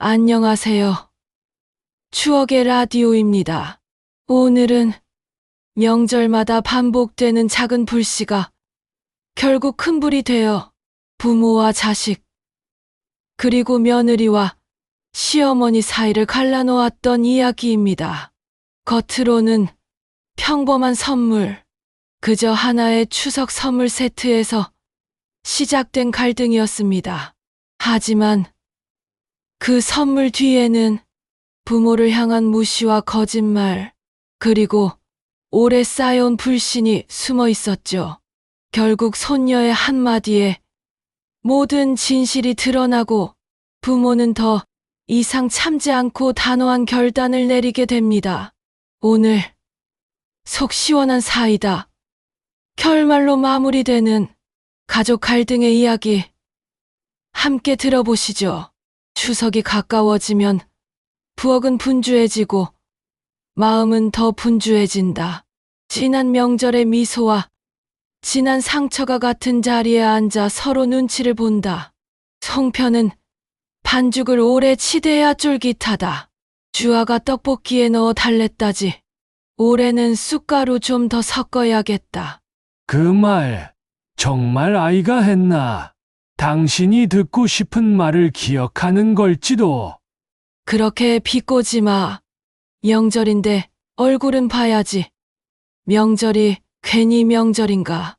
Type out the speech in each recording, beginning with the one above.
안녕하세요. 추억의 라디오입니다. 오늘은 명절마다 반복되는 작은 불씨가 결국 큰 불이 되어 부모와 자식, 그리고 며느리와 시어머니 사이를 갈라놓았던 이야기입니다. 겉으로는 평범한 선물, 그저 하나의 추석 선물 세트에서 시작된 갈등이었습니다. 하지만 그 선물 뒤에는 부모를 향한 무시와 거짓말, 그리고 오래 쌓여온 불신이 숨어 있었죠. 결국 손녀의 한마디에 모든 진실이 드러나고 부모는 더 이상 참지 않고 단호한 결단을 내리게 됩니다. 오늘 속 시원한 사이다. 결말로 마무리되는 가족 갈등의 이야기 함께 들어보시죠. 추석이 가까워지면 부엌은 분주해지고 마음은 더 분주해진다. 지난 명절의 미소와 지난 상처가 같은 자리에 앉아 서로 눈치를 본다. 송편은 반죽을 오래 치대야 쫄깃하다. 주아가 떡볶이에 넣어 달랬다지. 올해는 쑥가루 좀 더 섞어야겠다. 그 말 정말 아이가 했나? 당신이 듣고 싶은 말을 기억하는 걸지도. 그렇게 비꼬지 마. 명절인데 얼굴은 봐야지. 명절이 괜히 명절인가.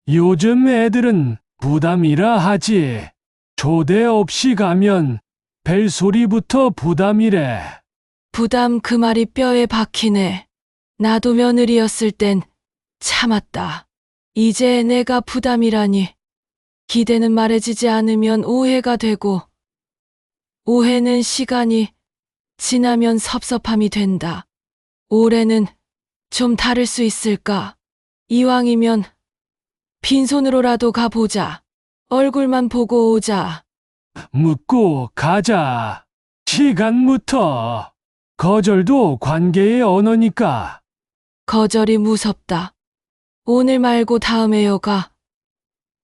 요즘 애들은 부담이라 하지. 초대 없이 가면 벨소리부터 부담이래. 부담 그 말이 뼈에 박히네. 나도 며느리였을 땐 참았다. 이제 내가 부담이라니. 기대는 말해지지 않으면 오해가 되고, 오해는 시간이 지나면 섭섭함이 된다. 올해는 좀 다를 수 있을까? 이왕이면 빈손으로라도 가보자. 얼굴만 보고 오자. 묻고 가자. 시간부터. 거절도 관계의 언어니까. 거절이 무섭다. 오늘 말고 다음에요 가.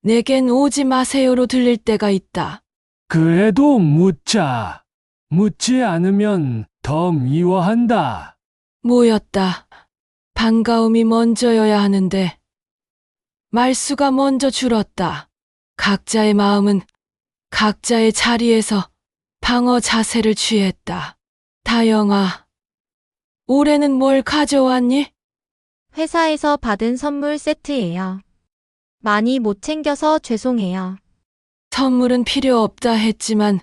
내겐 오지 마세요로 들릴 때가 있다. 그래도 묻자. 묻지 않으면 더 미워한다. 모였다. 반가움이 먼저여야 하는데 말수가 먼저 줄었다. 각자의 마음은 각자의 자리에서 방어 자세를 취했다. 다영아, 올해는 뭘 가져왔니? 회사에서 받은 선물 세트예요. 많이 못 챙겨서 죄송해요. 선물은 필요 없다 했지만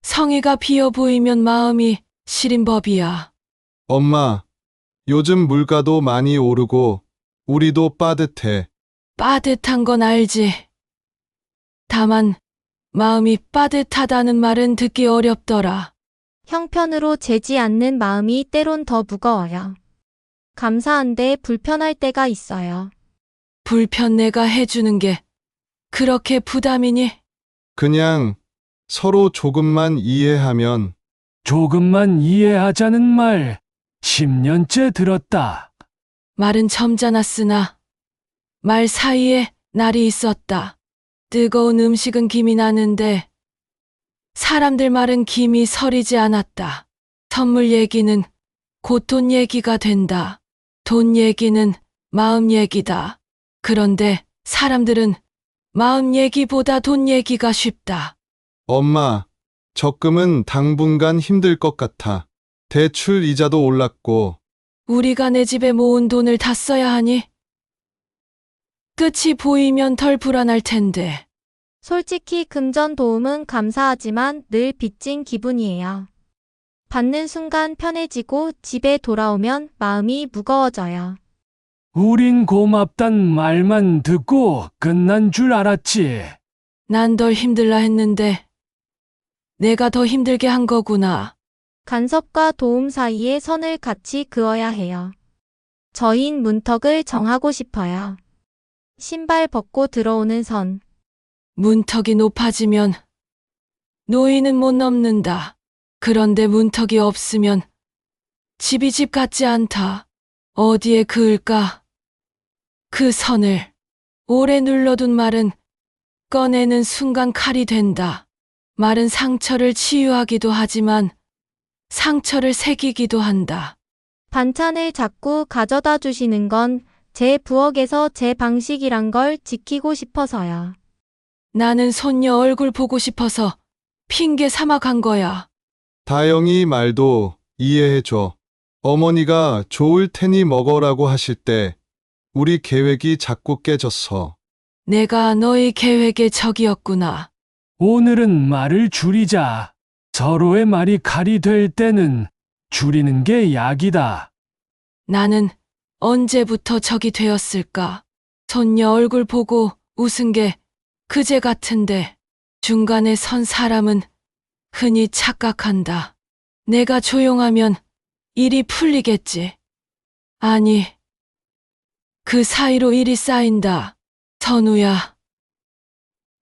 성의가 비어 보이면 마음이 시린 법이야. 엄마, 요즘 물가도 많이 오르고 우리도 빠듯해. 빠듯한 건 알지. 다만 마음이 빠듯하다는 말은 듣기 어렵더라. 형편으로 재지 않는 마음이 때론 더 무거워요. 감사한데 불편할 때가 있어요. 불편 내가 해주는 게 그렇게 부담이니? 그냥 서로 조금만 이해하면. 조금만 이해하자는 말 10년째 들었다. 말은 점잖았으나 말 사이에 날이 있었다. 뜨거운 음식은 김이 나는데 사람들 말은 김이 서리지 않았다. 선물 얘기는 곧 돈 얘기가 된다. 돈 얘기는 마음 얘기다. 그런데 사람들은 마음 얘기보다 돈 얘기가 쉽다. 엄마, 적금은 당분간 힘들 것 같아. 대출 이자도 올랐고. 우리가 내 집에 모은 돈을 다 써야 하니? 끝이 보이면 덜 불안할 텐데. 솔직히 금전 도움은 감사하지만 늘 빚진 기분이에요. 받는 순간 편해지고 집에 돌아오면 마음이 무거워져요. 우린 고맙단 말만 듣고 끝난 줄 알았지. 난 덜 힘들라 했는데 내가 더 힘들게 한 거구나. 간섭과 도움 사이에 선을 같이 그어야 해요. 저흰 문턱을 정하고 싶어요. 신발 벗고 들어오는 선. 문턱이 높아지면 노인은 못 넘는다. 그런데 문턱이 없으면 집이 집 같지 않다. 어디에 그을까? 그 선을 오래 눌러둔 말은 꺼내는 순간 칼이 된다. 말은 상처를 치유하기도 하지만 상처를 새기기도 한다. 반찬을 자꾸 가져다 주시는 건 제 부엌에서 제 방식이란 걸 지키고 싶어서요. 나는 손녀 얼굴 보고 싶어서 핑계 삼아 간 거야. 다영이 말도 이해해줘. 어머니가 좋을 테니 먹어라고 하실 때 우리 계획이 자꾸 깨졌어. 내가 너의 계획의 적이었구나. 오늘은 말을 줄이자. 서로의 말이 칼이 될 때는 줄이는 게 약이다. 나는 언제부터 적이 되었을까? 손녀 얼굴 보고 웃은 게 그제 같은데 중간에 선 사람은 흔히 착각한다. 내가 조용하면 일이 풀리겠지. 아니, 그 사이로 일이 쌓인다. 선우야,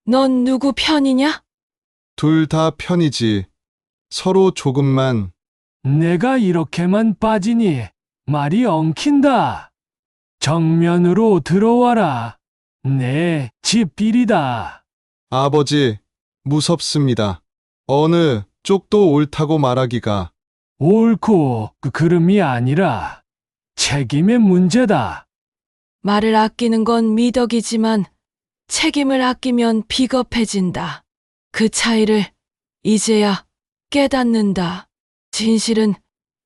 넌 누구 편이냐? 둘 다 편이지. 서로 조금만. 내가 이렇게만 빠지니 말이 엉킨다. 정면으로 들어와라. 내 집일이다. 아버지, 무섭습니다. 어느 쪽도 옳다고 말하기가. 옳고 그름이 아니라 책임의 문제다. 말을 아끼는 건 미덕이지만 책임을 아끼면 비겁해진다. 그 차이를 이제야 깨닫는다. 진실은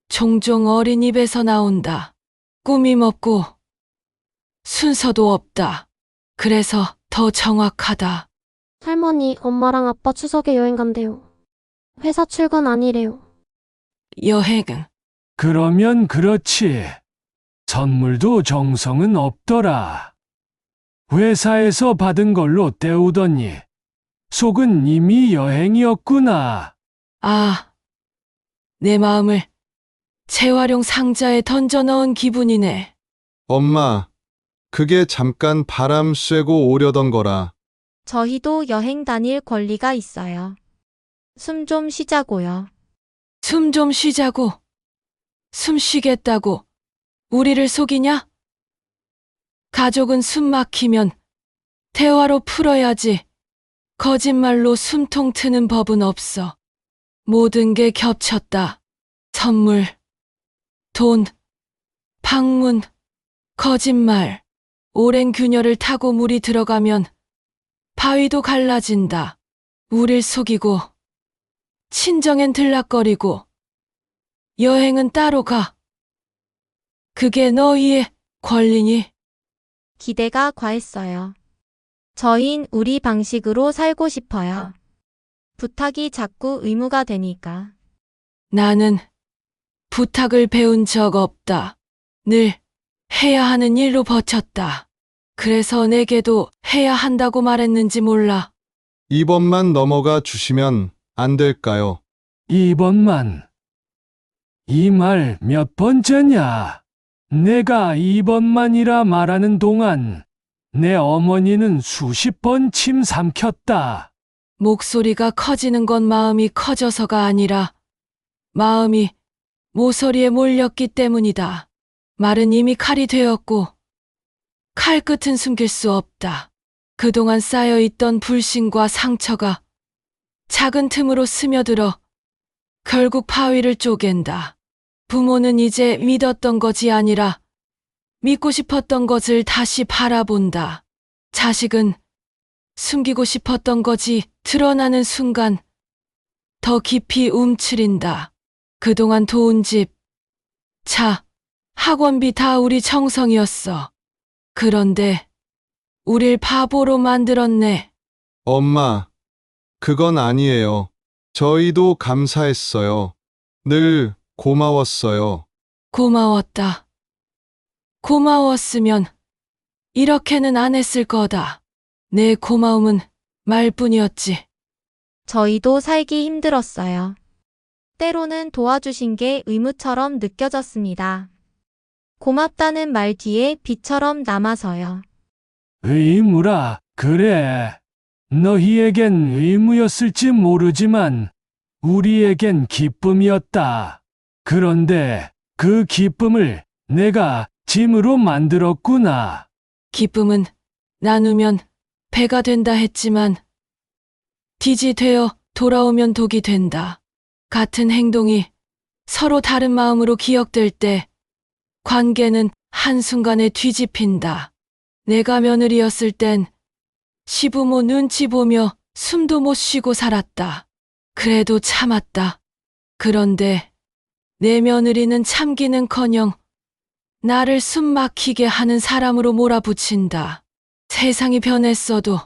종종 어린 입에서 나온다. 꾸밈 없고 순서도 없다. 그래서 더 정확하다. 할머니, 엄마랑 아빠 추석에 여행 간대요. 회사 출근 아니래요. 여행은 그러면 그렇지. 선물도 정성은 없더라. 회사에서 받은 걸로 때우더니 속은 이미 여행이었구나. 아, 내 마음을 재활용 상자에 던져 넣은 기분이네. 엄마, 그게 잠깐 바람 쐬고 오려던 거라. 저희도 여행 다닐 권리가 있어요. 숨 좀 쉬자고요. 숨 좀 쉬자고. 숨 쉬겠다고. 우리를 속이냐? 가족은 숨 막히면 대화로 풀어야지. 거짓말로 숨통 트는 법은 없어. 모든 게 겹쳤다. 선물, 돈, 방문, 거짓말. 오랜 균열을 타고 물이 들어가면 바위도 갈라진다. 우릴 속이고, 친정엔 들락거리고, 여행은 따로 가. 그게 너희의 권리니? 기대가 과했어요. 저흰 우리 방식으로 살고 싶어요. 부탁이 자꾸 의무가 되니까. 나는 부탁을 배운 적 없다. 늘 해야 하는 일로 버텼다. 그래서 내게도 해야 한다고 말했는지 몰라. 이번만 넘어가 주시면 안 될까요? 이번만. 이 말 몇 번째냐? 내가 이번만이라 말하는 동안 내 어머니는 수십 번 침 삼켰다. 목소리가 커지는 건 마음이 커져서가 아니라 마음이 모서리에 몰렸기 때문이다. 말은 이미 칼이 되었고 칼끝은 숨길 수 없다. 그동안 쌓여있던 불신과 상처가 작은 틈으로 스며들어 결국 바위를 쪼갠다. 부모는 이제 믿었던 것이 아니라 믿고 싶었던 것을 다시 바라본다. 자식은 숨기고 싶었던 것이 드러나는 순간 더 깊이 움츠린다. 그동안 도운 집, 차, 학원비 다 우리 정성이었어. 그런데 우릴 바보로 만들었네. 엄마, 그건 아니에요. 저희도 감사했어요. 늘 고마웠어요. 고마웠다. 고마웠으면 이렇게는 안 했을 거다. 내 고마움은 말뿐이었지. 저희도 살기 힘들었어요. 때로는 도와주신 게 의무처럼 느껴졌습니다. 고맙다는 말 뒤에 비처럼 남아서요. 의무라, 그래. 너희에겐 의무였을지 모르지만 우리에겐 기쁨이었다. 그런데 그 기쁨을 내가 짐으로 만들었구나. 기쁨은 나누면 배가 된다 했지만 빚이 되어 돌아오면 독이 된다. 같은 행동이 서로 다른 마음으로 기억될 때 관계는 한순간에 뒤집힌다. 내가 며느리였을 땐 시부모 눈치 보며 숨도 못 쉬고 살았다. 그래도 참았다. 그런데 내 며느리는 참기는커녕 나를 숨 막히게 하는 사람으로 몰아붙인다. 세상이 변했어도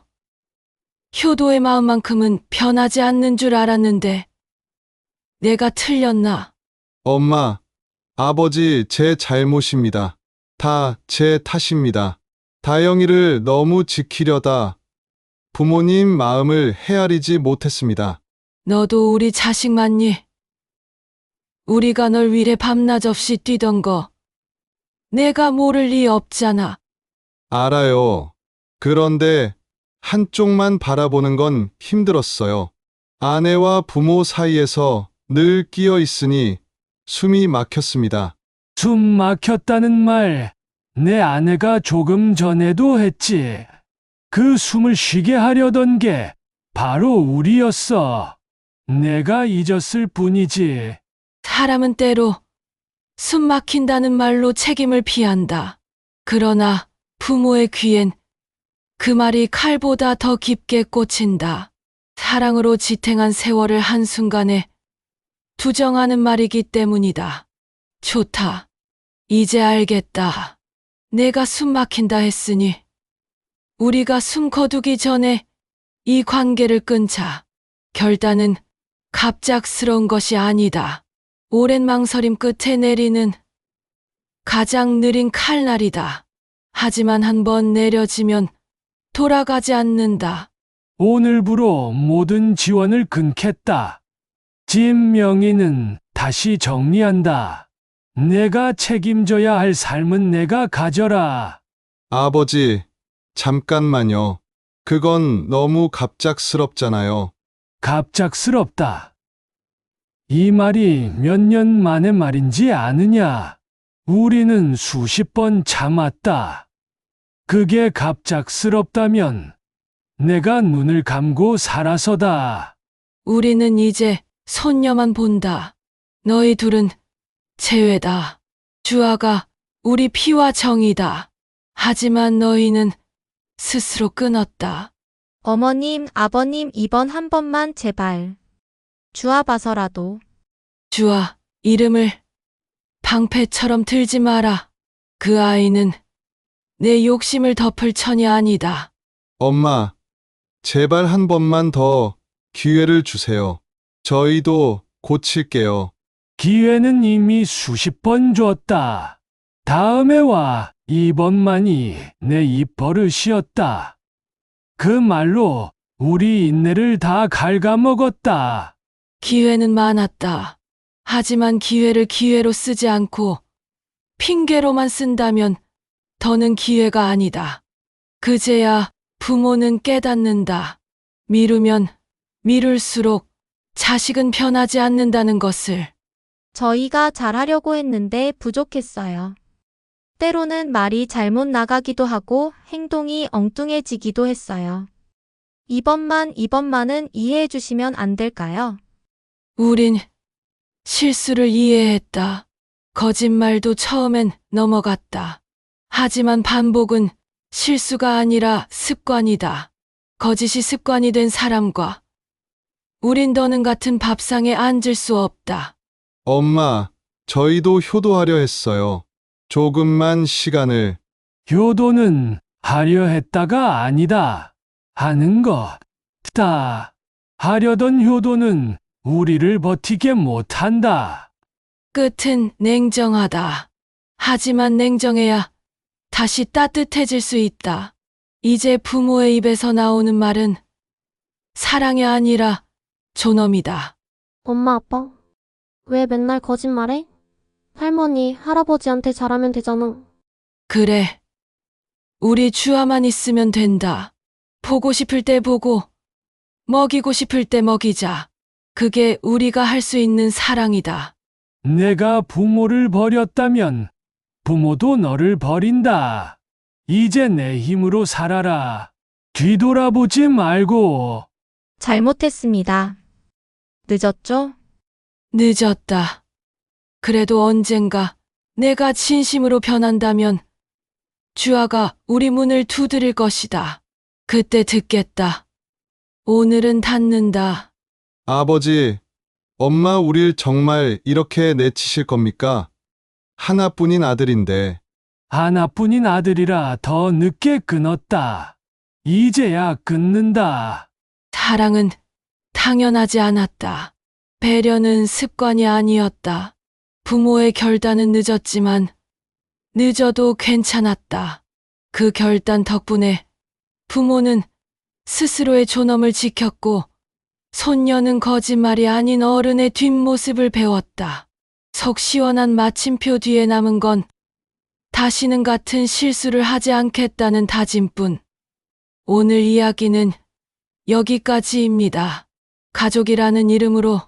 효도의 마음만큼은 변하지 않는 줄 알았는데 내가 틀렸나? 엄마, 아버지 제 잘못입니다. 다 제 탓입니다. 다영이를 너무 지키려다 부모님 마음을 헤아리지 못했습니다. 너도 우리 자식 맞니? 우리가 널 위해 밤낮 없이 뛰던 거 내가 모를 리 없잖아. 알아요. 그런데 한쪽만 바라보는 건 힘들었어요. 아내와 부모 사이에서 늘 끼어 있으니 숨이 막혔습니다. 숨 막혔다는 말, 내 아내가 조금 전에도 했지. 그 숨을 쉬게 하려던 게 바로 우리였어. 내가 잊었을 뿐이지. 사람은 때로 숨 막힌다는 말로 책임을 피한다. 그러나 부모의 귀엔 그 말이 칼보다 더 깊게 꽂힌다. 사랑으로 지탱한 세월을 한순간에 부정하는 말이기 때문이다. 좋다. 이제 알겠다. 내가 숨 막힌다 했으니 우리가 숨 거두기 전에 이 관계를 끊자. 결단은 갑작스러운 것이 아니다. 오랜 망설임 끝에 내리는 가장 느린 칼날이다. 하지만 한번 내려지면 돌아가지 않는다. 오늘부로 모든 지원을 끊겠다. 집 명의는 다시 정리한다. 내가 책임져야 할 삶은 내가 가져라. 아버지, 잠깐만요. 그건 너무 갑작스럽잖아요. 갑작스럽다. 이 말이 몇 년 만의 말인지 아느냐? 우리는 수십 번 참았다. 그게 갑작스럽다면 내가 눈을 감고 살아서다. 우리는 이제 손녀만 본다. 너희 둘은 제외다. 주아가 우리 피와 정이다. 하지만 너희는 스스로 끊었다. 어머님, 아버님 이번 한 번만 제발. 주아 봐서라도. 주아, 이름을 방패처럼 들지 마라. 그 아이는 내 욕심을 덮을 천이 아니다. 엄마, 제발 한 번만 더 기회를 주세요. 저희도 고칠게요. 기회는 이미 수십 번 줬다. 다음에 와. 이번만이 내 입버릇이었다. 그 말로 우리 인내를 다 갉아먹었다. 기회는 많았다. 하지만 기회를 기회로 쓰지 않고 핑계로만 쓴다면 더는 기회가 아니다. 그제야 부모는 깨닫는다. 미루면 미룰수록 자식은 변하지 않는다는 것을. 저희가 잘하려고 했는데 부족했어요. 때로는 말이 잘못 나가기도 하고 행동이 엉뚱해지기도 했어요. 이번만은 이해해 주시면 안 될까요? 우린 실수를 이해했다. 거짓말도 처음엔 넘어갔다. 하지만 반복은 실수가 아니라 습관이다. 거짓이 습관이 된 사람과 우린 더는 같은 밥상에 앉을 수 없다. 엄마, 저희도 효도하려 했어요. 조금만 시간을. 효도는 하려 했다가 아니다. 하는 것다. 하려던 효도는 우리를 버티게 못한다. 끝은 냉정하다. 하지만 냉정해야 다시 따뜻해질 수 있다. 이제 부모의 입에서 나오는 말은 사랑이 아니라 존엄이다. 엄마, 아빠. 왜 맨날 거짓말해? 할머니, 할아버지한테 잘하면 되잖아. 그래. 우리 주아만 있으면 된다. 보고 싶을 때 보고, 먹이고 싶을 때 먹이자. 그게 우리가 할 수 있는 사랑이다. 내가 부모를 버렸다면 부모도 너를 버린다. 이제 내 힘으로 살아라. 뒤돌아보지 말고. 잘못했습니다. 늦었죠? 늦었다. 그래도 언젠가 내가 진심으로 변한다면 주아가 우리 문을 두드릴 것이다. 그때 듣겠다. 오늘은 닫는다. 아버지, 엄마 우릴 정말 이렇게 내치실 겁니까? 하나뿐인 아들인데. 하나뿐인 아들이라 더 늦게 끊었다. 이제야 끊는다. 사랑은 당연하지 않았다. 배려는 습관이 아니었다. 부모의 결단은 늦었지만 늦어도 괜찮았다. 그 결단 덕분에 부모는 스스로의 존엄을 지켰고 손녀는 거짓말이 아닌 어른의 뒷모습을 배웠다. 속 시원한 마침표 뒤에 남은 건 다시는 같은 실수를 하지 않겠다는 다짐뿐. 오늘 이야기는 여기까지입니다. 가족이라는 이름으로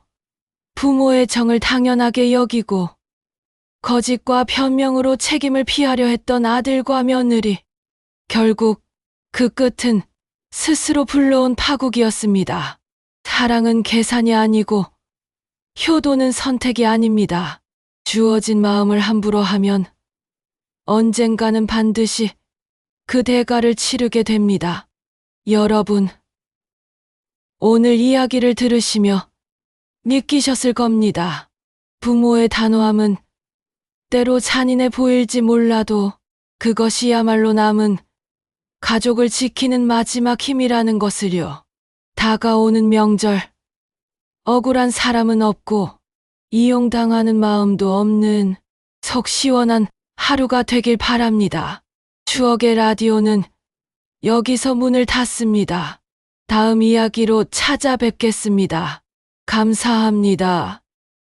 부모의 정을 당연하게 여기고 거짓과 변명으로 책임을 피하려 했던 아들과 며느리. 결국 그 끝은 스스로 불러온 파국이었습니다. 사랑은 계산이 아니고 효도는 선택이 아닙니다. 주어진 마음을 함부로 하면 언젠가는 반드시 그 대가를 치르게 됩니다. 여러분, 오늘 이야기를 들으시며 느끼셨을 겁니다. 부모의 단호함은 때로 잔인해 보일지 몰라도 그것이야말로 남은 가족을 지키는 마지막 힘이라는 것을요. 다가오는 명절, 억울한 사람은 없고 이용당하는 마음도 없는 속 시원한 하루가 되길 바랍니다. 추억의 라디오는 여기서 문을 닫습니다. 다음 이야기로 찾아뵙겠습니다. 감사합니다.